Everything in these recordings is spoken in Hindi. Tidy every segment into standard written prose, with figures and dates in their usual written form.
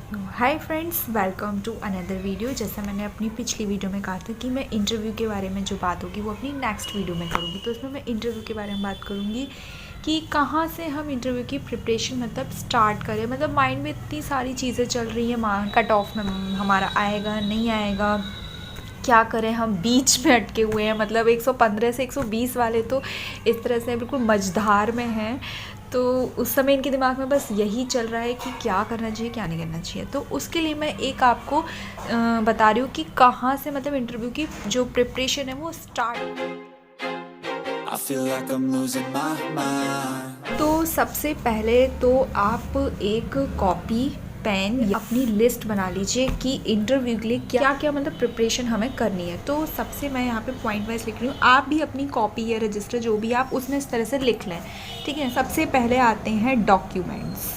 Hi friends, welcome to another video. जैसा मैंने अपनी पिछली वीडियो में कहा था कि मैं इंटरव्यू के बारे में जो बात होगी वो अपनी नेक्स्ट वीडियो में करूँगी। तो इसमें मैं इंटरव्यू के बारे में बात करूँगी कि कहाँ से हम इंटरव्यू की प्रिपरेशन मतलब स्टार्ट करें। मतलब माइंड में इतनी सारी चीज़ें चल रही हैं, कट ऑफ में हमारा आएगा नहीं आएगा, क्या करें, हम बीच में अटके हुए हैं। मतलब 115 से 120 वाले तो इस तरह से बिल्कुल मझधार में हैं। तो उस समय इनके दिमाग में बस यही चल रहा है कि क्या करना चाहिए क्या नहीं करना चाहिए। तो उसके लिए मैं एक आपको बता रही हूँ कि कहाँ से मतलब इंटरव्यू की जो प्रिपरेशन है वो start. I feel like I'm losing my mind. तो सबसे पहले तो आप एक कॉपी पेन या अपनी लिस्ट बना लीजिए कि इंटरव्यू के लिए क्या क्या मतलब प्रिपरेशन हमें करनी है। तो सबसे मैं यहाँ पे पॉइंट वाइज लिख रही हूँ, आप भी अपनी कॉपी या रजिस्टर जो भी आप उसमें इस तरह से लिख लें। ठीक है, सबसे पहले आते हैं डॉक्यूमेंट्स।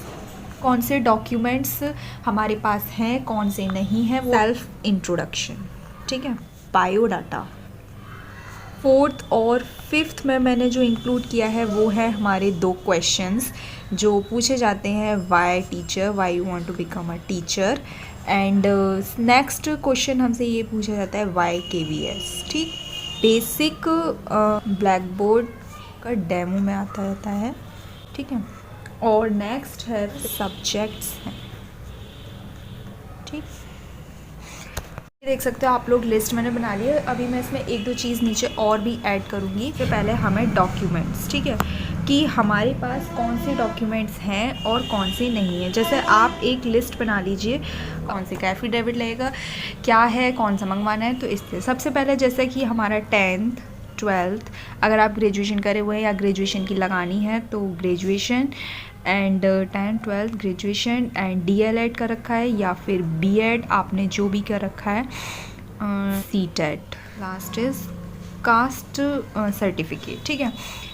कौन से डॉक्यूमेंट्स हमारे पास हैं, कौन से नहीं हैं। सेल्फ इंट्रोडक्शन, ठीक है, बायोडाटा। फोर्थ और फिफ्थ में मैंने जो इंक्लूड किया है वो है हमारे 2 क्वेश्चंस जो पूछे जाते हैं। Why teacher, why you want to become a teacher. And next question हमसे ये पूछा जाता है वाई KVS। ठीक, बेसिक ब्लैक बोर्ड का डेमो में आता रहता है। ठीक है, और नेक्स्ट है सब्जेक्ट्स हैं। ठीक, देख सकते हो आप लोग, लिस्ट मैंने बना ली है। अभी मैं इसमें 1-2 चीज़ नीचे और भी ऐड करूँगी। तो पहले हमें डॉक्यूमेंट्स, ठीक है, कि हमारे पास कौन से डॉक्यूमेंट्स हैं और कौन से नहीं हैं। जैसे आप एक लिस्ट बना लीजिए कौन से का एफिडेविट लगेगा, क्या है, कौन सा मंगवाना है। तो इससे सबसे पहले जैसे कि हमारा 10th 12th, अगर आप ग्रेजुएशन करे हुए हैं या ग्रेजुएशन की लगानी है तो graduation, and 10th 12th graduation and DLED का रखा है या फिर BEd आपने जो भी कर रखा है, CTET। Last is caste certificate. ठीक है,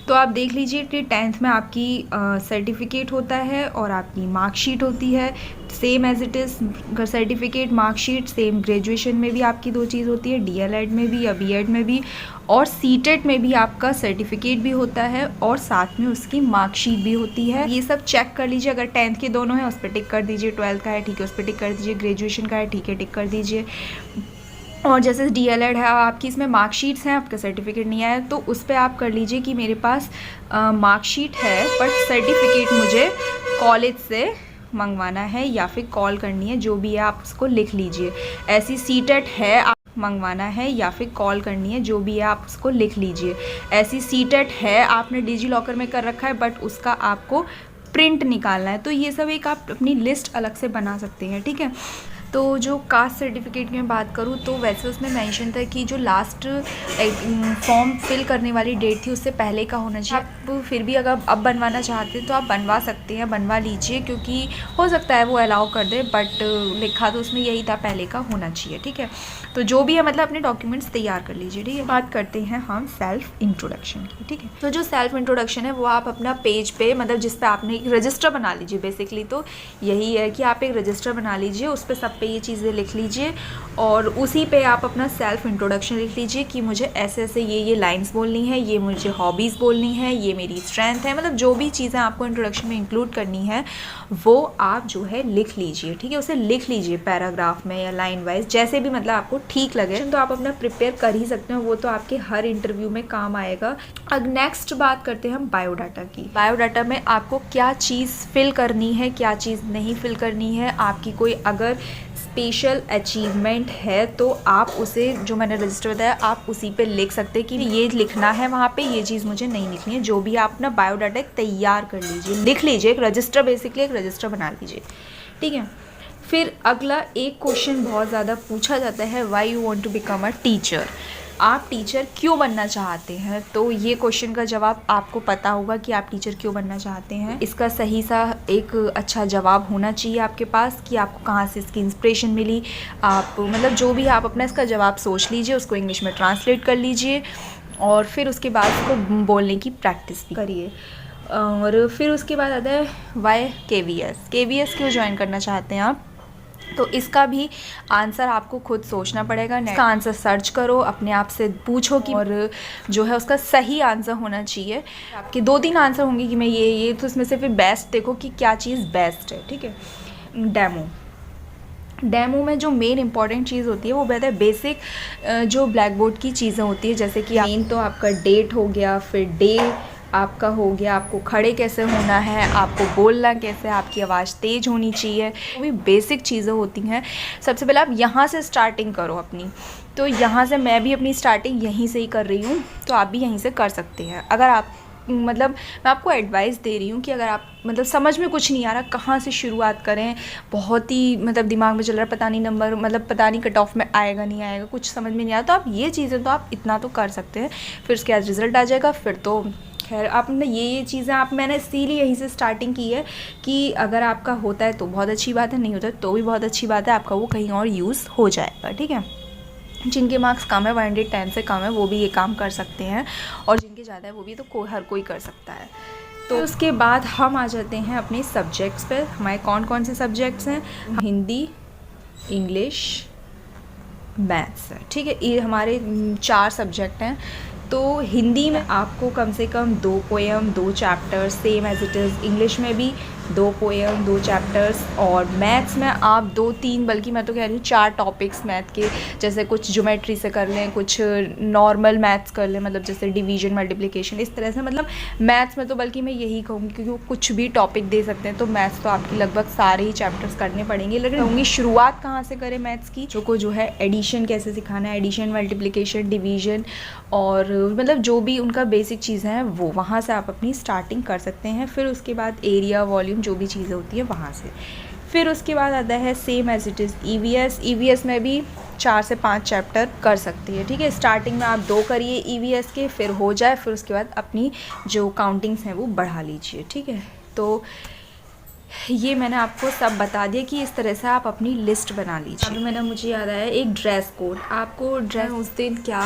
तो आप देख लीजिए कि 10th में आपकी सर्टिफिकेट होता है और आपकी मार्कशीट होती है, same as it is. Certificate marksheet same graduation में भी आपकी 2 चीज़ होती है, DLED में भी या BEd में भी, और CTET में भी आपका सर्टिफिकेट भी होता है और साथ में उसकी मार्कशीट भी होती है। ये सब चेक कर लीजिए, अगर 10th के दोनों है उस पर टिक कर दीजिए, 12th का है ठीक है उस पर टिक कर दीजिए, ग्रेजुएशन का है ठीक है टिक कर दीजिए। और जैसे DLED है आपकी, इसमें मार्कशीट्स हैं, आपका सर्टिफिकेट नहीं आया तो उस पर आप कर लीजिए कि मेरे पास मार्कशीट है बट सर्टिफिकेट मुझे कॉलेज से मंगवाना है या फिर कॉल करनी है, जो भी है आप उसको लिख लीजिए। ऐसी CTET है, आप मंगवाना है या फिर कॉल करनी है, जो भी है आप उसको लिख लीजिए। ऐसी CTET है, आपने डिजी लॉकर में कर रखा है बट उसका आपको प्रिंट निकालना है। तो ये सब एक आप अपनी लिस्ट अलग से बना सकते हैं। ठीक है, तो जो कास्ट सर्टिफिकेट की मैं बात करूँ तो वैसे उसमें मेंशन था कि जो लास्ट फॉर्म फिल करने वाली डेट थी उससे पहले का होना चाहिए। आप फिर भी अगर अब बनवाना चाहते हैं तो आप बनवा सकते हैं, बनवा लीजिए, क्योंकि हो सकता है वो अलाउ कर दे, बट लिखा तो उसमें यही था पहले का होना चाहिए। ठीक है, तो जो भी है मतलब अपने डॉक्यूमेंट्स तैयार कर लीजिए। ठीक है, बात करते हैं हम सेल्फ इंट्रोडक्शन की। ठीक है, तो जो सेल्फ इंट्रोडक्शन है वो आप अपना पेज पे मतलब जिस पे आपने एक रजिस्टर बना लीजिए। बेसिकली तो यही है कि आप एक रजिस्टर बना लीजिए, उस पर सब पे ये चीज़ें लिख लीजिए और उसी पे आप अपना सेल्फ इंट्रोडक्शन लिख लीजिए कि मुझे ऐसे ऐसे ये लाइंस बोलनी है, ये मुझे हॉबीज़ बोलनी है, ये मेरी स्ट्रेंथ है। मतलब जो भी चीज़ें आपको इंट्रोडक्शन में इंक्लूड करनी है वो आप जो है लिख लीजिए। ठीक है, उसे लिख लीजिए पैराग्राफ में या लाइन वाइज, जैसे भी मतलब आपको ठीक लगे। तो आप अपना प्रिपेयर कर ही सकते हैं, वो तो आपके हर इंटरव्यू में काम आएगा। अब नेक्स्ट बात करते हैं हम बायोडाटा की। बायोडाटा में आपको क्या चीज़ फिल करनी है, क्या चीज़ नहीं फिल करनी है। आपकी कोई अगर स्पेशल अचीवमेंट है तो आप उसे, जो मैंने रजिस्टर बताया, आप उसी पे लिख सकते हैं कि ये लिखना है वहाँ पे, ये चीज़ मुझे नहीं लिखनी है। जो भी आप अपना बायोडाटा तैयार कर लीजिए, लिख लीजिए, एक रजिस्टर, बेसिकली एक रजिस्टर बना लीजिए। ठीक है, फिर अगला एक क्वेश्चन बहुत ज़्यादा पूछा जाता है, why you want to become a teacher. आप टीचर क्यों बनना चाहते हैं? तो ये क्वेश्चन का जवाब आपको पता होगा कि आप टीचर क्यों बनना चाहते हैं। इसका सही सा एक अच्छा जवाब होना चाहिए आपके पास कि आपको कहाँ से इसकी इंस्पिरेशन मिली। आप मतलब जो भी आप अपना इसका जवाब सोच लीजिए, उसको इंग्लिश में ट्रांसलेट कर लीजिए और फिर उसके बाद उसको बोलने की प्रैक्टिस भी करिए। और फिर उसके बाद आता है वाई KVS क्यों ज्वाइन करना चाहते हैं आप। तो इसका भी आंसर आपको खुद सोचना पड़ेगा। इसका आंसर सर्च करो, अपने आप से पूछो कि, और जो है उसका सही आंसर होना चाहिए। आपके 2-3 आंसर होंगे कि मैं ये तो इसमें से फिर बेस्ट देखो कि क्या चीज़ बेस्ट है। ठीक है, डेमो डेमो में जो मेन इंपॉर्टेंट चीज़ होती है वो कहते हैं बेसिक जो ब्लैक बोर्ड की चीज़ें होती है, जैसे कि मेन तो आपका डेट हो गया, फिर डे आपका हो गया, आपको खड़े कैसे होना है, आपको बोलना कैसे, आपकी आवाज़ तेज़ होनी चाहिए, वो भी बेसिक चीज़ें होती हैं। सबसे पहले आप यहाँ से स्टार्टिंग करो अपनी। तो यहाँ से मैं भी अपनी स्टार्टिंग यहीं से ही कर रही हूँ, तो आप भी यहीं से कर सकते हैं। अगर आप मतलब मैं आपको एडवाइस दे रही हूँ कि अगर आप मतलब समझ में कुछ नहीं आ रहा कहाँ से शुरुआत करें, बहुत ही मतलब दिमाग में चल रहा है पता नहीं नंबर मतलब पता नहीं कट ऑफ में आएगा नहीं आएगा, कुछ समझ में नहीं आता, तो आप ये चीज़ें तो आप इतना तो कर सकते हैं। फिर उसके बाद रिज़ल्ट आ जाएगा, फिर तो खैर आपने ये चीज़ें आप मैंने इसीलिए यहीं से स्टार्टिंग की है कि अगर आपका होता है तो बहुत अच्छी बात है, नहीं होता है तो भी बहुत अच्छी बात है, आपका वो कहीं और यूज़ हो जाएगा। ठीक है, जिनके मार्क्स कम है 110 से कम है वो भी ये काम कर सकते हैं, और जिनके ज़्यादा है वो भी तो हर कोई कर सकता है। तो उसके बाद हम आ जाते हैं अपने सब्जेक्ट्स पे। हमारे कौन कौन से सब्जेक्ट्स हैं? हिंदी, इंग्लिश, मैथ्स है। ठीक है, ये हमारे 4 सब्जेक्ट हैं। तो हिंदी में आपको कम से कम 2 poem 2 chapters same as it is, English में भी 2 पोएम 2 चैप्टर्स, और मैथ्स में आप 2-3 बल्कि मैं तो कह रही हूँ 4 टॉपिक्स मैथ के, जैसे कुछ ज्योमेट्री से कर लें, कुछ नॉर्मल मैथ्स कर लें, मतलब जैसे डिवीजन मल्टीप्लिकेशन, इस तरह से। मतलब मैथ्स में तो बल्कि मैं यही कहूँगी क्योंकि वो कुछ भी टॉपिक दे सकते हैं, तो मैथ्स तो आपकी लगभग सारे ही चैप्टर्स करने पड़ेंगे। लेकिन कहूँगी शुरुआत कहाँ से करें मैथ्स की, जो है एडिशन कैसे सिखाना है, एडिशन मल्टीप्लिकेशन डिवीजन, और मतलब जो भी उनका बेसिक चीज़ें हैं वो वहाँ से आप अपनी स्टार्टिंग कर सकते हैं। फिर उसके बाद एरिया वॉल्यूम जो भी चीज़ें होती हैं वहाँ से। फिर उसके बाद आता है same as it is EVS. EVS में भी 4 से 5 चैप्टर कर सकती है। ठीक है, स्टार्टिंग में आप 2 करिए ईवीएस के, फिर हो जाए, फिर उसके बाद अपनी जो काउंटिंग्स हैं वो बढ़ा लीजिए। ठीक है, तो ये मैंने आपको सब बता दिया कि इस तरह से आप अपनी लिस्ट बना लीजिए। अभी मैंने मुझे याद आया एक ड्रेस कोड, आपको ड्रेस उस दिन क्या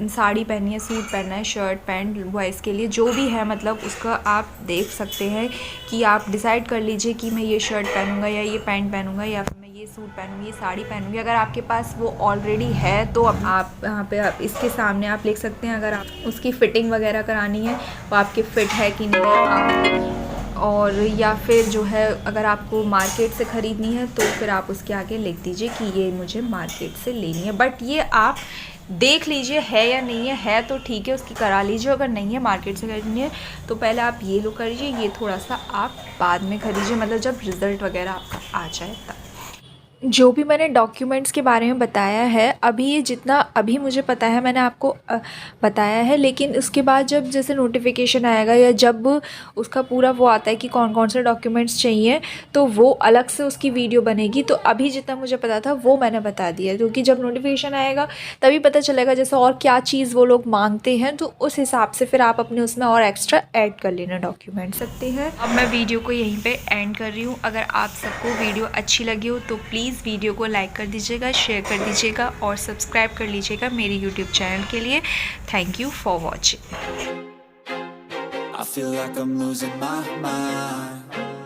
साड़ी पहननी है, सूट पहनना है, शर्ट पैंट, बॉयज़ के लिए जो भी है, मतलब उसका आप देख सकते हैं कि आप डिसाइड कर लीजिए कि मैं ये शर्ट पहनूंगा या ये पैंट पहनूंगा या फिर मैं ये सूट पहनूंगी, ये साड़ी पहनूंगी। अगर आपके पास वो ऑलरेडी है तो अब आप यहाँ पे आप इसके सामने आप लिख सकते हैं। अगर आप उसकी फ़िटिंग वगैरह करानी है वो आपके फ़िट है कि नहीं, और या फिर जो है अगर आपको मार्केट से ख़रीदनी है तो फिर आप उसके आगे लिख दीजिए कि ये मुझे मार्केट से लेनी है। बट ये आप देख लीजिए है या नहीं है तो ठीक है उसकी करा लीजिए, अगर नहीं है मार्केट से खरीदनी है तो पहले आप ये लो कर लीजिए, ये थोड़ा सा आप बाद में खरीदिए, मतलब जब रिज़ल्ट वगैरह आपका आ जाए तब। जो भी मैंने डॉक्यूमेंट्स के बारे में बताया है, अभी ये जितना अभी मुझे पता है मैंने आपको बताया है, लेकिन उसके बाद जब जैसे नोटिफिकेशन आएगा या जब उसका पूरा वो आता है कि कौन कौन से डॉक्यूमेंट्स चाहिए तो वो अलग से उसकी वीडियो बनेगी। तो अभी जितना मुझे पता था वो मैंने बता दिया, क्योंकि जब नोटिफिकेशन आएगा तभी पता चलेगा जैसे और क्या चीज़ वो लोग मांगते हैं, तो उस हिसाब से फिर आप अपने उसमें और एक्स्ट्रा ऐड कर लेना डॉक्यूमेंट सकते हैं। अब मैं वीडियो को यहीं पे एंड कर रही हूँ। अगर आप सबको वीडियो अच्छी लगी हो तो प्लीज़ वीडियो को लाइक कर दीजिएगा, शेयर कर दीजिएगा और सब्सक्राइब कर लीजिएगा मेरे यूट्यूब चैनल के लिए। Thank you for watching. I feel like I'm losing my mind.